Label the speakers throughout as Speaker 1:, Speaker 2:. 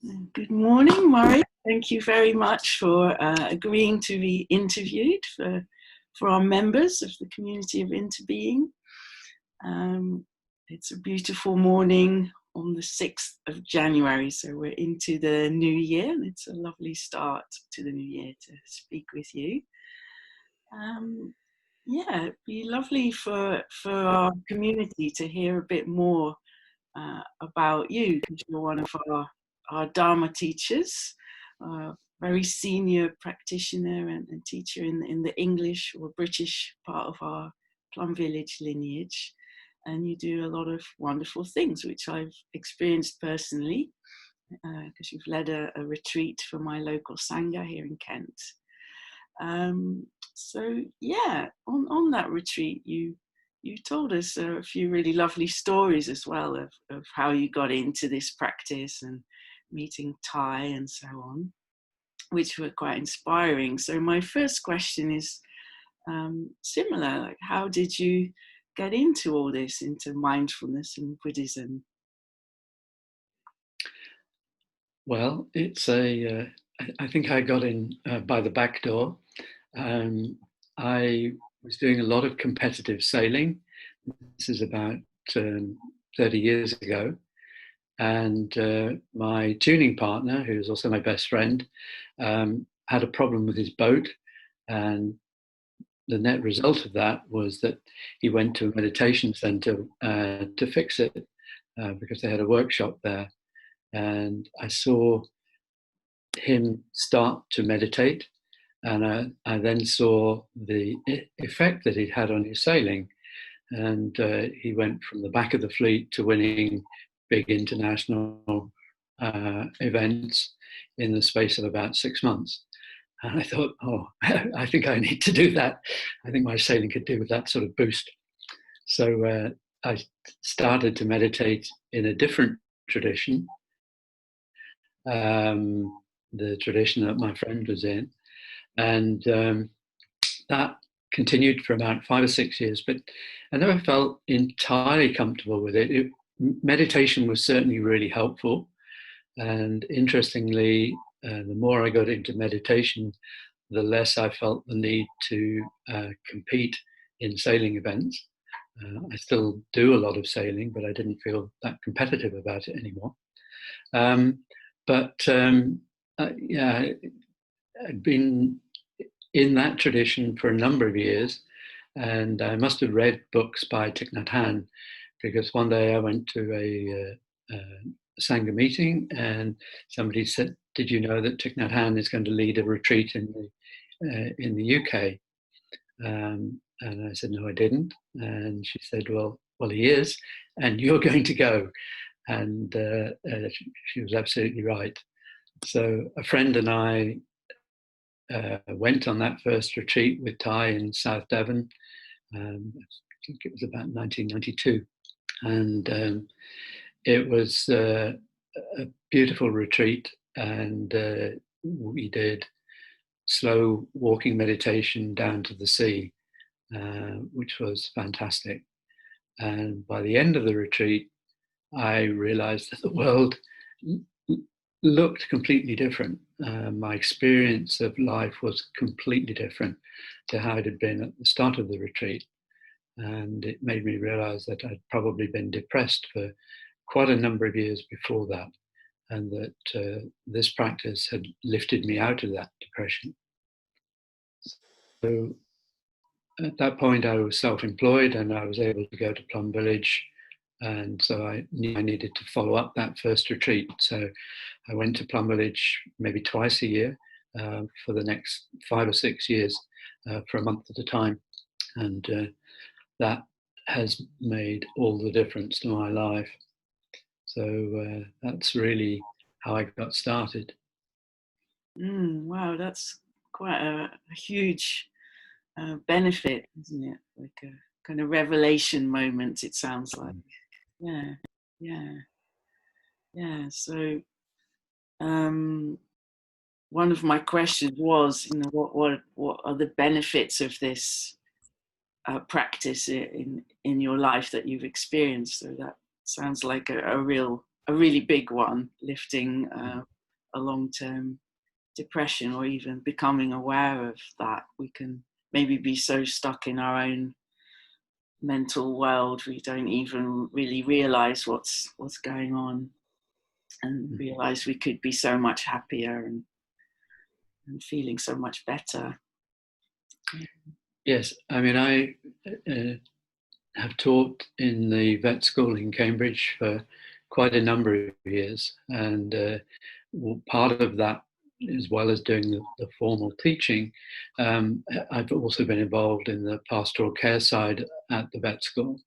Speaker 1: Good morning, Murray. Thank you very much for agreeing to be interviewed for our members of the community of interbeing. It's a beautiful morning on the 6th of January, so we're into the new year, and it's a lovely start to the new year to speak with you. It'd be lovely for our community to hear a bit more about you, because you're one of our Dharma teachers, very senior practitioner and teacher in the English or British part of our Plum Village lineage. And you do a lot of wonderful things, which I've experienced personally, because you've led a retreat for my local Sangha here in Kent. On that retreat, you told us a few really lovely stories as well of how you got into this practice and meeting Thai and so on, which were quite inspiring. So my first question is similar, like how did you get into all this, into mindfulness and Buddhism?
Speaker 2: Well, it's I think I got in by the back door. I was doing a lot of competitive sailing. This is about 30 years ago. And my tuning partner, who's also my best friend, had a problem with his boat. And the net result of that was that he went to a meditation center to fix it because they had a workshop there. And I saw him start to meditate. And I then saw the effect that he'd had on his sailing. And he went from the back of the fleet to winning big international events in the space of about 6 months. And I thought, I think I need to do that. I think my sailing could do with that sort of boost. So I started to meditate in a different tradition, the tradition that my friend was in. And that continued for about 5 or 6 years, but I never felt entirely comfortable with it. Meditation was certainly really helpful. And interestingly, the more I got into meditation, the less I felt the need to compete in sailing events. I still do a lot of sailing, but I didn't feel that competitive about it anymore. I'd been in that tradition for a number of years, and I must have read books by Thich Nhat Hanh, because one day I went to a Sangha meeting and somebody said, "Did you know that Thich Nhat Hanh is going to lead a retreat in the UK?" And I said, "No, I didn't." And she said, "Well, he is, and you're going to go." And she was absolutely right. So a friend and I went on that first retreat with Thai in South Devon. I think it was about 1992. And it was a beautiful retreat. And we did slow walking meditation down to the sea, which was fantastic. And by the end of the retreat, I realized that the world looked completely different. My experience of life was completely different to how it had been at the start of the retreat. And it made me realize that I'd probably been depressed for quite a number of years before that, and that this practice had lifted me out of that depression. So at that point, I was self-employed and I was able to go to Plum Village. And so I knew I needed to follow up that first retreat. So I went to Plum Village maybe twice a year for the next 5 or 6 years for a month at a time. And that has made all the difference to my life. So that's really how I got started.
Speaker 1: Wow, that's quite a huge benefit, isn't it? Like a kind of revelation moment, it sounds like. Yeah. So one of my questions was, what are the benefits of this practice in your life that you've experienced? So that sounds like a really big one, lifting a long-term depression, or even becoming aware of that. We can maybe be so stuck in our own mental world we don't even really realize what's going on, and realize we could be so much happier and feeling so much better.
Speaker 2: Yes, I mean, I have taught in the vet school in Cambridge for quite a number of years, and part of that, as well as doing the formal teaching, I've also been involved in the pastoral care side at the vet school.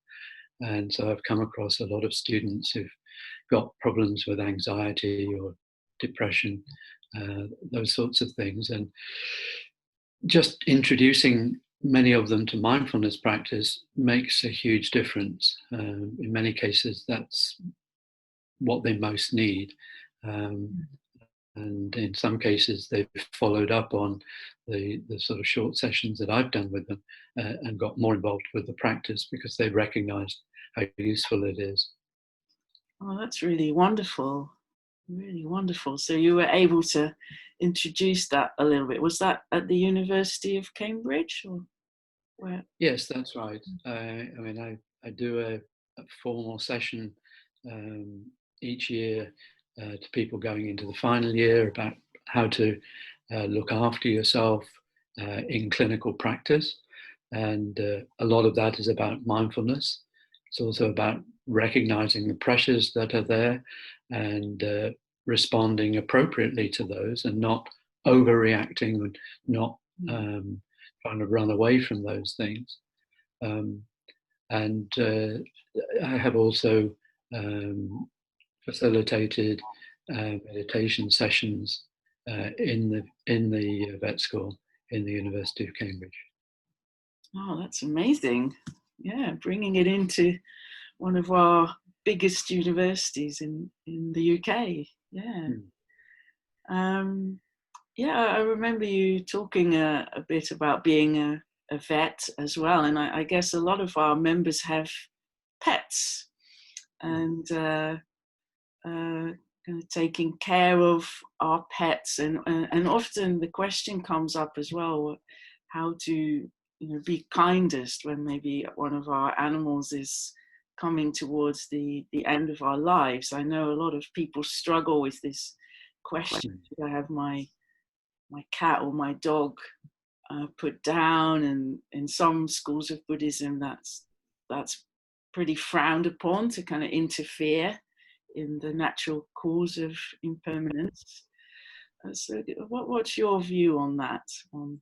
Speaker 2: And so I've come across a lot of students who've got problems with anxiety or depression, those sorts of things. And just introducing many of them to mindfulness practice makes a huge difference. In many cases, that's what they most need. And in some cases, they've followed up on the sort of short sessions that I've done with them, and got more involved with the practice because they've recognized how useful it is.
Speaker 1: Oh, that's really wonderful. Really wonderful. So you were able to introduce that a little bit. Was that at the University of Cambridge, or where?
Speaker 2: Yes, that's right. I mean, I do a formal session each year to people going into the final year about how to look after yourself in clinical practice. And a lot of that is about mindfulness. It's also about recognizing the pressures that are there and responding appropriately to those, and not overreacting and not trying to run away from those things. And I have also facilitated meditation sessions in the vet school in the University of Cambridge.
Speaker 1: Oh, that's amazing. Yeah, bringing it into one of our biggest universities in the UK. Yeah. Yeah, I remember you talking a bit about being a vet as well. And I guess a lot of our members have pets, and kind of taking care of our pets. And often the question comes up as well, how to be kindest when maybe one of our animals is coming towards the end of our lives. I know a lot of people struggle with this question. Should I have my cat or my dog put down? And in some schools of Buddhism, that's pretty frowned upon, to kind of interfere in the natural course of impermanence. So what's your view on that, on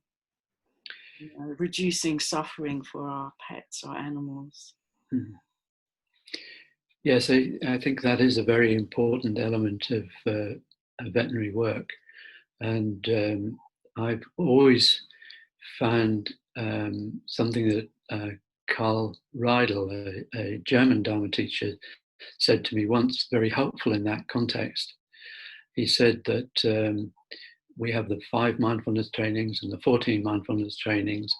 Speaker 1: reducing suffering for our pets, our animals?
Speaker 2: Yes, I think that is a very important element of veterinary work. And I've always found something that Karl Riedel, a German Dharma teacher, said to me once, very helpful in that context. He said that we have the 5 mindfulness trainings and the 14 mindfulness trainings,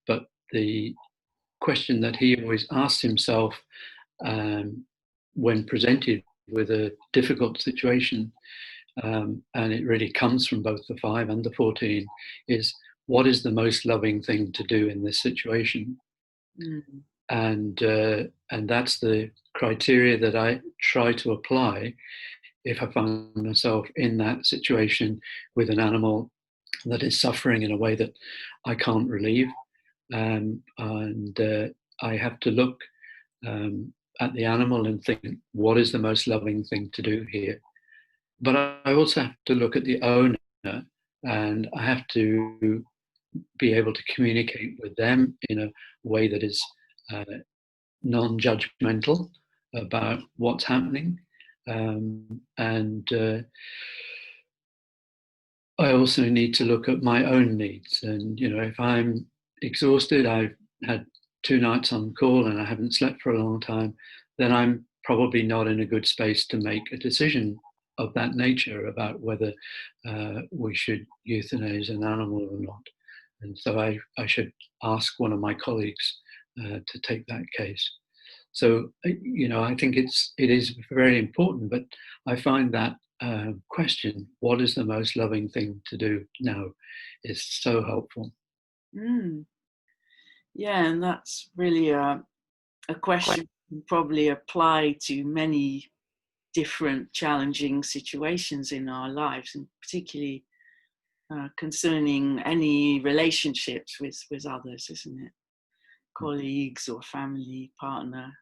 Speaker 2: but the question that he always asked himself when presented with a difficult situation, and it really comes from both the 5 and the 14, is what is the most loving thing to do in this situation? And that's the criteria that I try to apply if I find myself in that situation with an animal that is suffering in a way that I can't relieve. And I have to look at the animal and think, what is the most loving thing to do here? But I also have to look at the owner, and I have to be able to communicate with them in a way that is non-judgmental about what's happening. And I also need to look at my own needs. And, if I'm exhausted, I've had 2 nights on call and I haven't slept for a long time, then I'm probably not in a good space to make a decision of that nature about whether we should euthanize an animal or not. And so I should ask one of my colleagues to take that case. So, I think it is very important, but I find that question, what is the most loving thing to do now, is so helpful.
Speaker 1: Mm. Yeah, and that's really a question you can probably apply to many different challenging situations in our lives, and particularly concerning any relationships with others, isn't it? Colleagues or family, partner.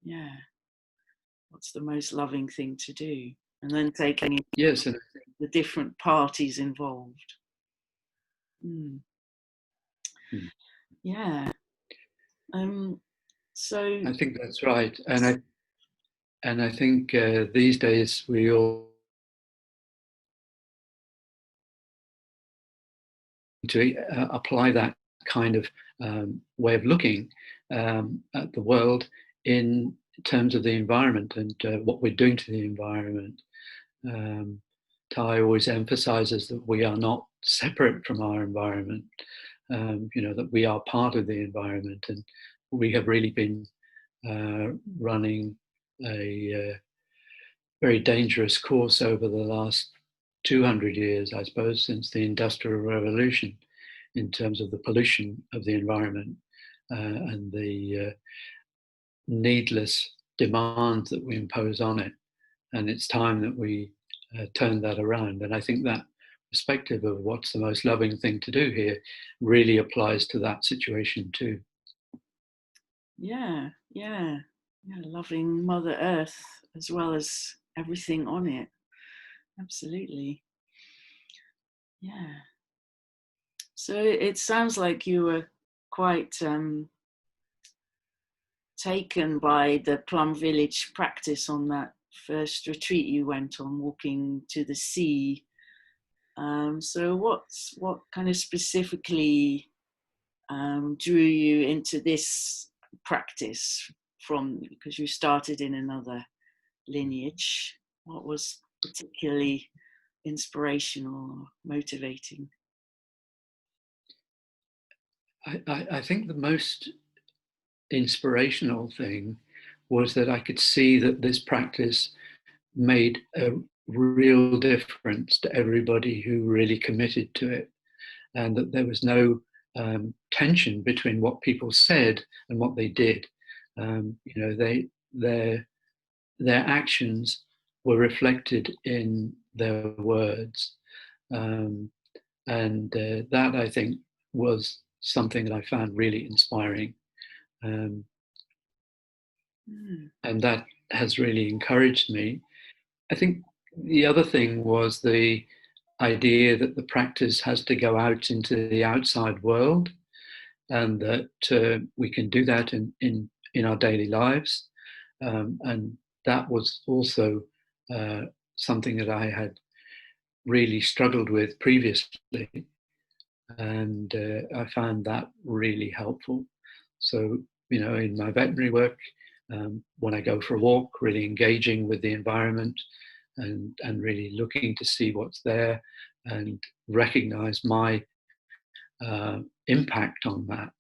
Speaker 1: Yeah. What's the most loving thing to do? And then taking
Speaker 2: Yes, and
Speaker 1: the different parties involved. Mm.
Speaker 2: mm,
Speaker 1: Yeah. So
Speaker 2: I think that's right, and I think these days we all need to apply that kind of way of looking at the world in terms of the environment and what we're doing to the environment. Um, Thai always emphasizes that we are not separate from our environment, that we are part of the environment. And we have really been running a very dangerous course over the last 200 years, I suppose, since the Industrial Revolution, in terms of the pollution of the environment and the needless demands that we impose on it. And it's time that we turn that around. And I think that perspective of what's the most loving thing to do here really applies to that situation too.
Speaker 1: yeah, yeah, yeah, loving Mother Earth as well as everything on it. Absolutely. Yeah. So it sounds like you were quite taken by the Plum Village practice on that first retreat you went on, walking to the sea. So what kind of specifically drew you into this practice from, because you started in another lineage? What was particularly inspirational or motivating?
Speaker 2: I think the most inspirational thing was that I could see that this practice made a real difference to everybody who really committed to it, and that there was no tension between what people said and what they did. Their their actions were reflected in their words, um, and that I think was something that I found really inspiring. Um,
Speaker 1: Mm.
Speaker 2: and that has really encouraged me. I think the other thing was the idea that the practice has to go out into the outside world, and that we can do that in our daily lives. And that was also uh, something that I had really struggled with previously, and I found that really helpful. So, in my veterinary work, when I go for a walk, really engaging with the environment and really looking to see what's there and recognize my impact on that.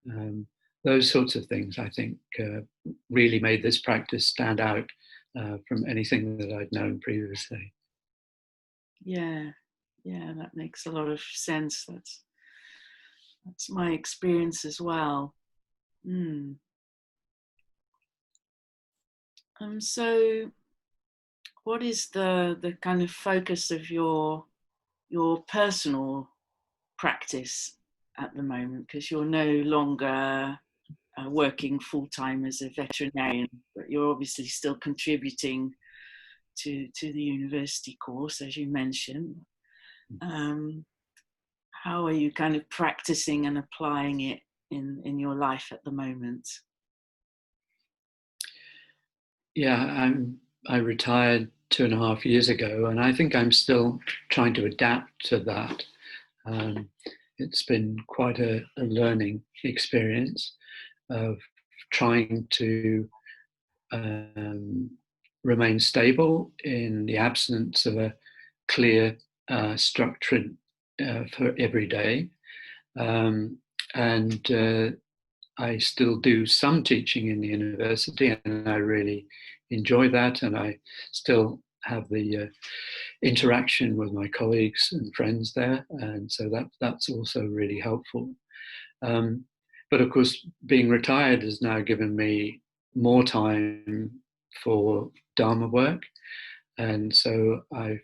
Speaker 2: Um, those sorts of things, I think, really made this practice stand out from anything that I'd known previously.
Speaker 1: Yeah, yeah, that makes a lot of sense. That's my experience as well. Mm. So what is the kind of focus of your personal practice at the moment? Because you're no longer working full time as a veterinarian, but you're obviously still contributing to the university course, as you mentioned. Um, how are you kind of practicing and applying it in your life at the moment?
Speaker 2: Yeah, I retired 2.5 years ago, and I think I'm still trying to adapt to that. Um, it's been quite a learning experience of trying to um, remain stable in the absence of a clear structure for every day. Um, and I still do some teaching in the university, and I really enjoy that. And I still have the interaction with my colleagues and friends there, and so that's also really helpful. But of course, being retired has now given me more time for Dharma work, and so I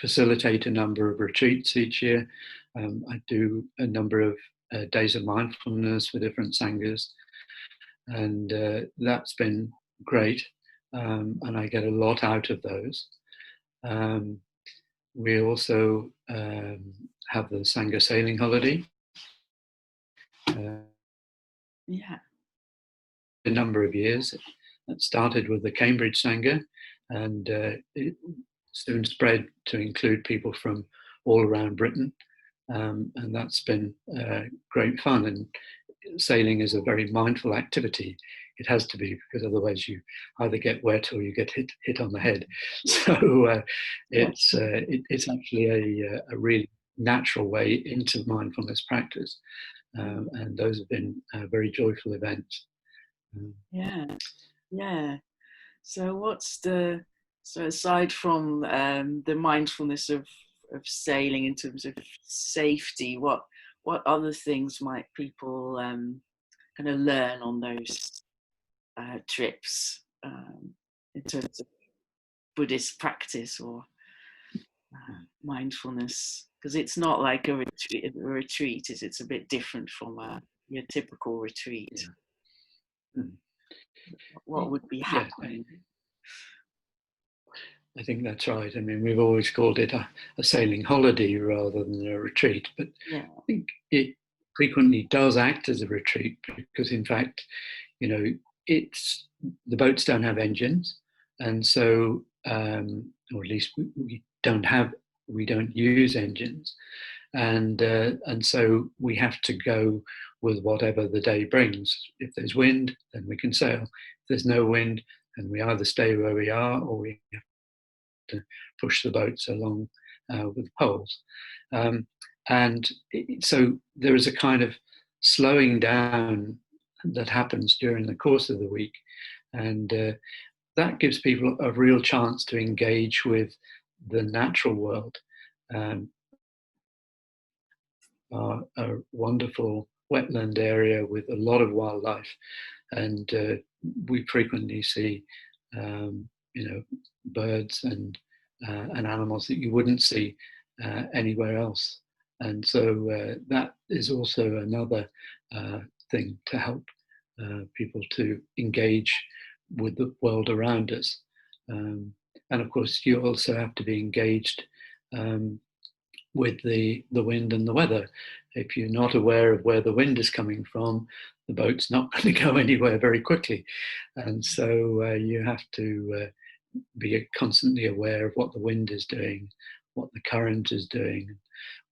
Speaker 2: facilitate a number of retreats each year. I do a number of days of mindfulness for different sanghas, and that's been great, and I get a lot out of those. We also have the Sangha sailing holiday.
Speaker 1: Yeah.
Speaker 2: A number of years. It started with the Cambridge Sangha, and it soon spread to include people from all around Britain, and that's been great fun. And sailing is a very mindful activity. It has to be, because otherwise you either get wet or you get hit on the head. So it's actually a really natural way into mindfulness practice, and those have been very joyful events.
Speaker 1: Yeah. So so aside from the mindfulness of sailing in terms of safety, what other things might people kind of learn on those trips in terms of Buddhist practice or mindfulness? Because it's not like a retreat, is it? It's a bit different from your typical retreat.
Speaker 2: Yeah.
Speaker 1: What would be happening?
Speaker 2: I think that's right. I mean, we've always called it a sailing holiday rather than a retreat, but I think it frequently does act as a retreat because, in fact, it's the boats don't have engines, and so, or at least we don't use engines, and so we have to go with whatever the day brings. If there's wind, then we can sail. If there's no wind, then we either stay where we are or we have to push the boats along with poles. And so there is a kind of slowing down that happens during the course of the week. And that gives people a real chance to engage with the natural world. A wonderful wetland area with a lot of wildlife. And we frequently see, birds and animals that you wouldn't see anywhere else. And so that is also another thing to help people to engage with the world around us. And of course, you also have to be engaged with the wind and the weather. If you're not aware of where the wind is coming from, the boat's not going to go anywhere very quickly. And so you have to be constantly aware of what the wind is doing, what the current is doing,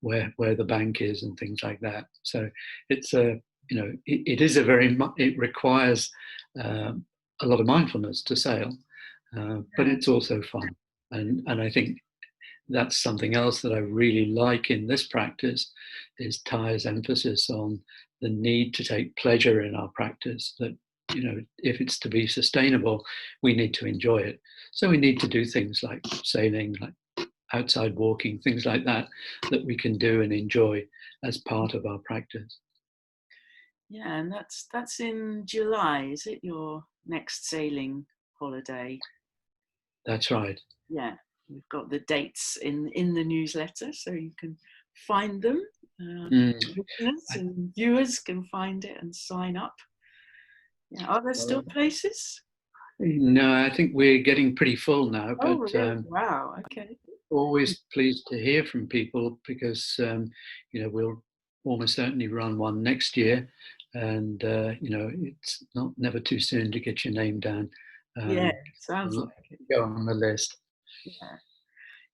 Speaker 2: where the bank is, and things like that. So it's it requires a lot of mindfulness to sail, but it's also fun. And I think that's something else that I really like in this practice, is Thay's emphasis on the need to take pleasure in our practice, that if it's to be sustainable, we need to enjoy it. So we need to do things like sailing, like outside walking, things like that we can do and enjoy as part of our practice.
Speaker 1: Yeah, and that's in July, is it, your next sailing holiday?
Speaker 2: That's right.
Speaker 1: Yeah, we've got the dates in the newsletter, so you can find them. Listeners and viewers can find it and sign up. Yeah, are there still places?
Speaker 2: No, I think we're getting pretty full now.
Speaker 1: Oh,
Speaker 2: but
Speaker 1: really? Wow. Okay.
Speaker 2: Always pleased to hear from people, because we'll almost certainly run one next year, and it's never too soon to get your name down.
Speaker 1: Yeah, sounds like it.
Speaker 2: Go on the list.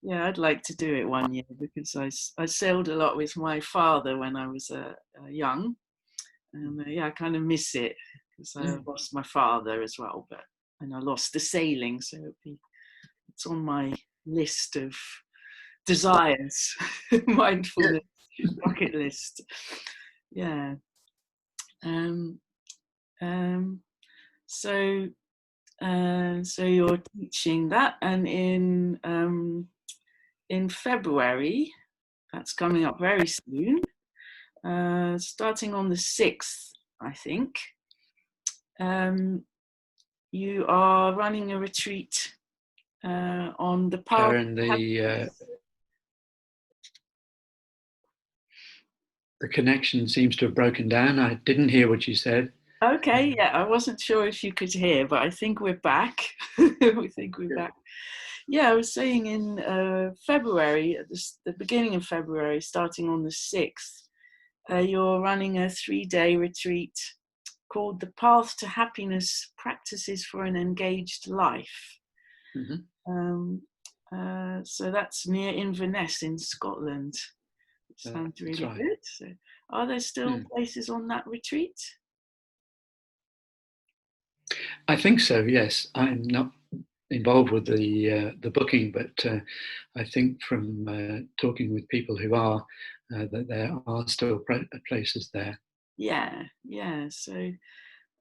Speaker 1: Yeah, I'd like to do it one year, because I sailed a lot with my father when I was young, and I kind of miss it, because I lost my father as well, and I lost the sailing, so it's on my list of desires, mindfulness bucket list. Yeah. So So you're teaching that, and in February, that's coming up very soon, starting on the 6th, I think. You are running a retreat on the path.
Speaker 2: Karin, the connection seems to have broken down. I didn't hear what you said.
Speaker 1: Okay, yeah, I wasn't sure if you could hear, but I think we're back. We think we're back. Yeah, I was saying in February, at the beginning of February, starting on the 6th, you're running a 3-day retreat called The Path to Happiness, Practices for an Engaged Life.
Speaker 2: Mm-hmm.
Speaker 1: So that's near Inverness in Scotland. Sounds really
Speaker 2: right.
Speaker 1: good. So are there still places on that retreat?
Speaker 2: I think so, yes. I'm not involved with the booking, but I think from talking with people who are, that there are still places there.
Speaker 1: Yeah. So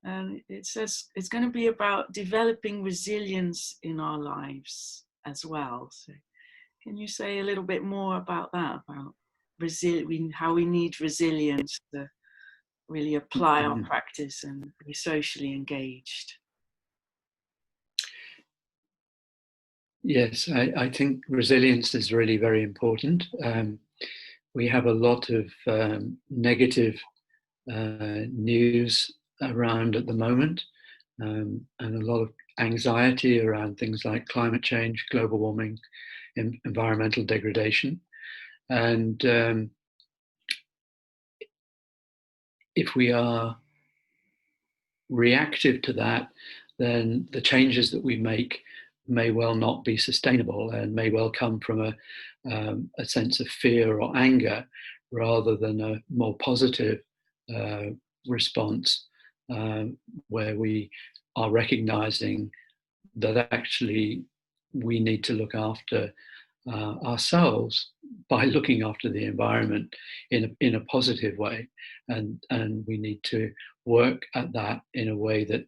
Speaker 1: it says it's going to be about developing resilience in our lives as well. So can you say a little bit more about that, about how we need resilience to really apply our practice and be socially engaged?
Speaker 2: Yes, I think resilience is really very important. We have a lot of negative news around at the moment, and a lot of anxiety around things like climate change, global warming, environmental degradation. And if we are reactive to that, then the changes that we make may well not be sustainable and may well come from a sense of fear or anger rather than a more positive response, where we are recognizing that actually we need to look after ourselves by looking after the environment in a positive way, and we need to work at that in a way that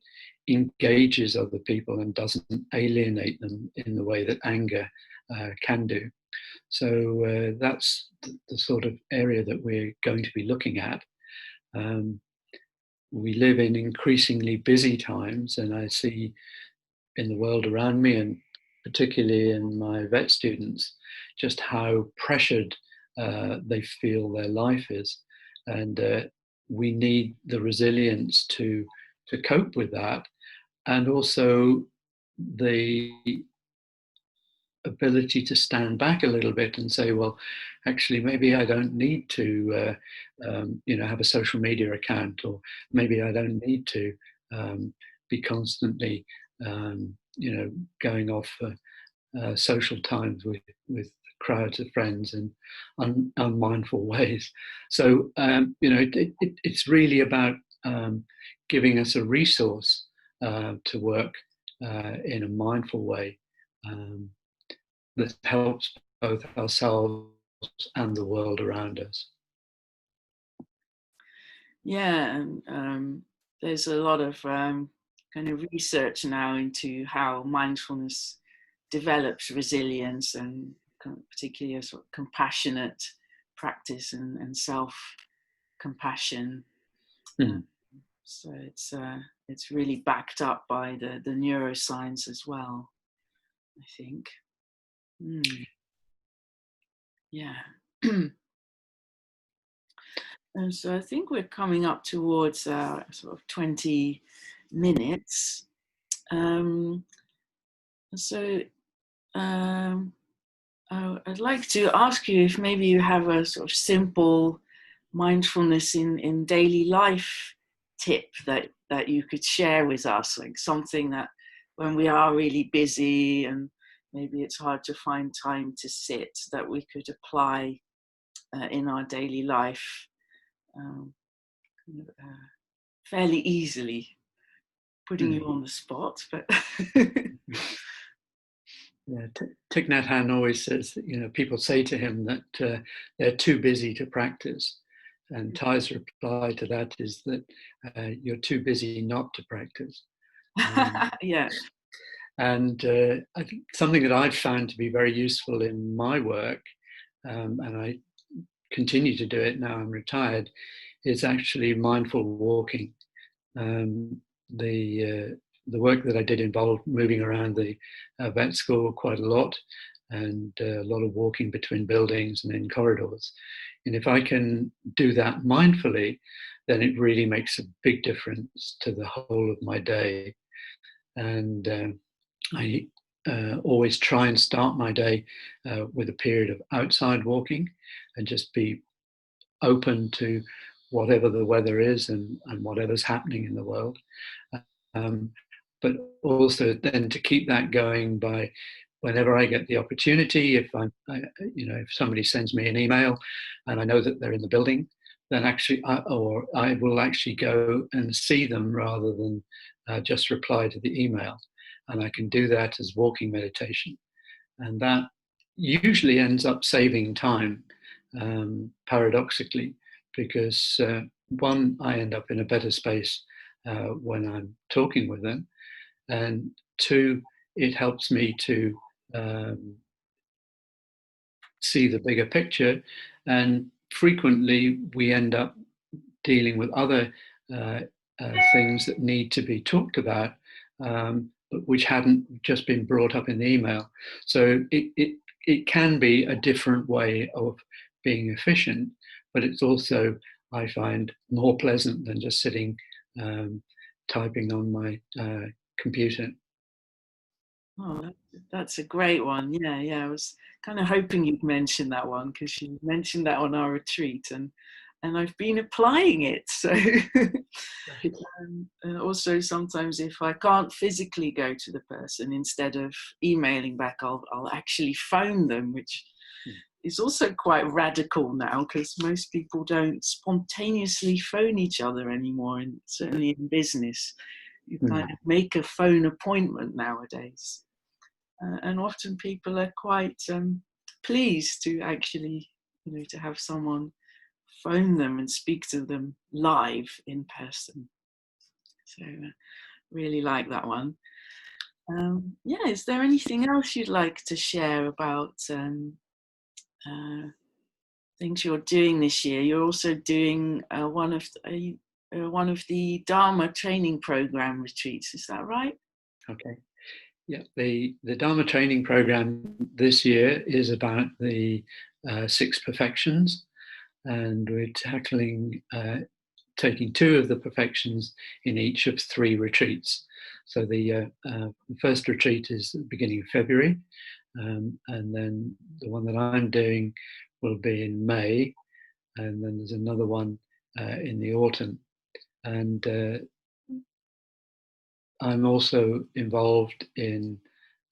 Speaker 2: engages other people and doesn't alienate them in the way that anger can do. So that's the sort of area that we're going to be looking at. We live in increasingly busy times, and I see in the world around me, and particularly in my vet students, just how pressured they feel their life is. And we need the resilience to cope with that, and also the ability to stand back a little bit and say, well, actually, maybe I don't need to, have a social media account, or maybe I don't need to be constantly, going off for social times with crowds of friends in unmindful ways. So, it's really about giving us a resource to work in a mindful way. That helps both ourselves and the world around us.
Speaker 1: Yeah, and there's a lot of kind of research now into how mindfulness develops resilience and particularly a sort of compassionate practice and self-compassion. So it's really backed up by the neuroscience as well, I think. Yeah. And so I think we're coming up towards sort of 20 minutes. I'd like to ask you if maybe you have a sort of simple mindfulness in daily life tip that you could share with us, like something that when we are really busy and maybe it's hard to find time to sit, that we could apply in our daily life fairly easily. Putting you on the spot, but
Speaker 2: yeah, Thich Nhat Hanh always says that, people say to him that they're too busy to practice, and Thay's reply to that is that you're too busy not to practice.
Speaker 1: Yeah,
Speaker 2: And I think something that I've found to be very useful in my work, and I continue to do it now I'm retired, is actually mindful walking. Um, the work that I did involved moving around the vet school quite a lot, and a lot of walking between buildings and in corridors. And if I can do that mindfully, then it really makes a big difference to the whole of my day. And I always try and start my day with a period of outside walking and just be open to whatever the weather is and whatever's happening in the world. Um, but also then to keep that going by whenever I get the opportunity, if if somebody sends me an email and I know that they're in the building, then actually, I will actually go and see them rather than just reply to the email. And I can do that as walking meditation. And that usually ends up saving time, paradoxically, because one, I end up in a better space when I'm talking with them, and two, it helps me to see the bigger picture. And frequently, we end up dealing with other uh, things that need to be talked about, but which hadn't just been brought up in the email. So it can be a different way of being efficient, but it's also, I find, more pleasant than just sitting typing on my computer.
Speaker 1: Oh, that's a great one. Yeah, yeah. I was kind of hoping you'd mention that one because you mentioned that on our retreat, and I've been applying it. So, and also sometimes if I can't physically go to the person, instead of emailing back, I'll actually phone them, which is also quite radical now because most people don't spontaneously phone each other anymore, and certainly in business, you kind of make a phone appointment nowadays. And often people are quite pleased to actually, to have someone phone them and speak to them live in person. So really like that one. Yeah, is there anything else you'd like to share about things you're doing this year? You're also doing one of the Dharma training program retreats. Is that right?
Speaker 2: Okay. Yeah, the Dharma training program this year is about the six perfections, and we're taking two of the perfections in each of three retreats. So the first retreat is the beginning of February, and then the one that I'm doing will be in May, and then there's another one in the autumn. And I'm also involved in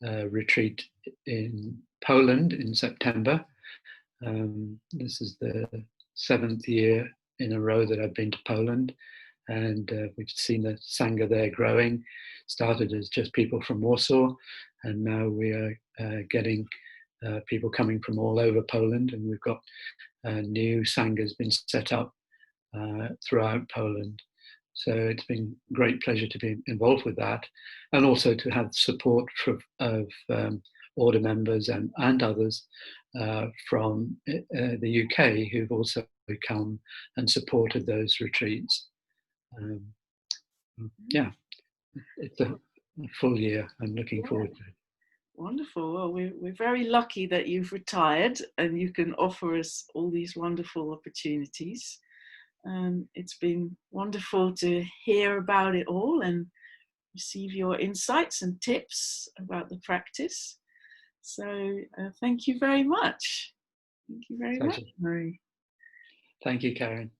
Speaker 2: a retreat in Poland in September. This is the 7th year in a row that I've been to Poland, and we've seen the Sangha there growing. Started as just people from Warsaw, and now we are getting people coming from all over Poland, and we've got new Sanghas been set up throughout Poland. So it's been a great pleasure to be involved with that, and also to have support of order members and others from the UK who've also come and supported those retreats. Yeah, it's a full year. I'm looking forward to it.
Speaker 1: Wonderful. Well, we're very lucky that you've retired and you can offer us all these wonderful opportunities. It's been wonderful to hear about it all and receive your insights and tips about the practice. So thank you very much. Thank you very much, Murray.
Speaker 2: Thank you, Karin.